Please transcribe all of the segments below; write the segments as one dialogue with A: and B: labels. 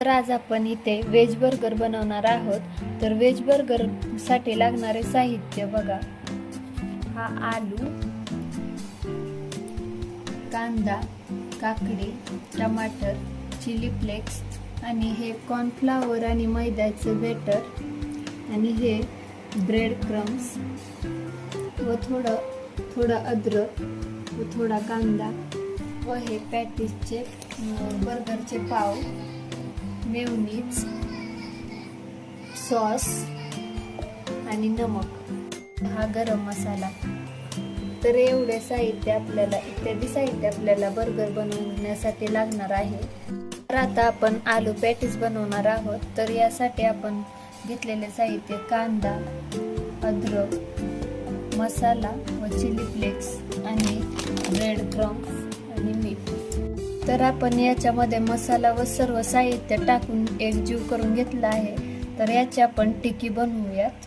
A: तर आज आपण इथे व्हेज बर्गर बनवणार आहोत। तर व्हेज बर्गर साठी लागणारे साहित्य बघा, हा आलू, कांदा, काकडी, टमाटर, चिली फ्लेक्स आणि हे कॉर्नफ्लॉवर आणि मैद्याचे बेटर आणि हे ब्रेड क्रम्स व थोडं अद्रक व थोडा कांदा व हे पॅटीसचे बर्गरचे पाव, मेयोनीज, सॉस आणि नमक, हा गरम मसाला। तर एवढे साहित्य इत्यादी साहित्य आपल्याला बर्गर बनवण्यासाठी लागणार आहे। तर आता आपण आलू पॅटीस बनवणार आहोत। तर यासाठी आपण घेतलेले साहित्य कांदा, अद्रक, मसाला व चिली फ्लेक्स आणि ब्रेड क्रम्स आणि मीठ। तर आपण याच्यामध्ये मसाला व सर्व साहित्य टाकून एकजीव करून घेतला आहे। तर याची आपण टिक्की बनवूयात।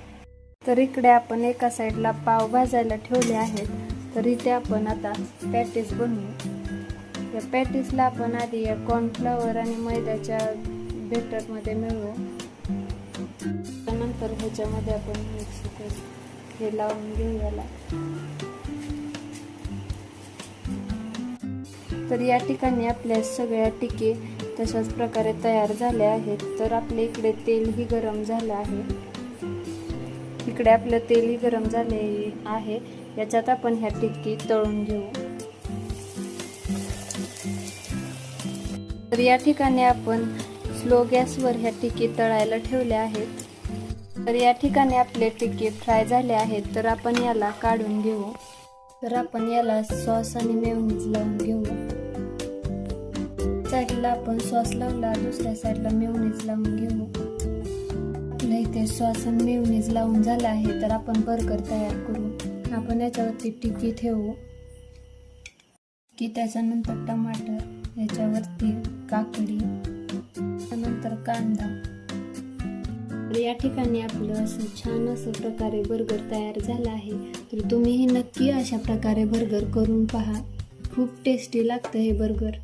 A: तर इकडे आपण एका साईडला पाव भाजायला ठेवले आहेत। तर इथे आपण आता पॅटीस बनवू। या पॅटीसला आपण आधी या कॉर्नफ्लॉवर आणि मैद्याच्या बेटरमध्ये मिळवू। त्यानंतर ह्याच्यामध्ये आपण हे लावून घेऊ याला। तर या ठिकाणी आपल्या सगळ्या टिक्की तशाच प्रकारे तयार झाल्या आहेत। तर आपल्या इकडे तेलही गरम झालं आहे। इकडे आपलं तेलही गरम झाले आहे। याच्यात आपण ह्या टिक्की तळून घेऊ। तर या ठिकाणी आपण स्लो गॅसवर ह्या टिक्की तळायला ठेवल्या आहेत। तर या ठिकाणी आपले टिक्की फ्राय झाले आहेत। तर आपण याला काढून घेऊ। तर आपण याला सॉस आणि मेयोनीज लावून घेऊ। साईडला आपण सॉस लावला, दुसऱ्या साईडला मेयोनीज लावून घेऊ। आपल्या इथे सॉस आणि मेयोनीज लावून झाला आहे। तर आपण बर्गर तयार करू। आपण याच्यावरती टिक्की ठेवू की त्याच्यानंतर टमाटर, याच्यावरती काकडी, त्यानंतर कांदा। तर या ठिकाणी आपलं असं छान असं प्रकारे बर्गर तयार झाला आहे। तर तुम्हीही नक्की अशा प्रकारे बर्गर करून पहा, खूप टेस्टी लागतं हे बर्गर।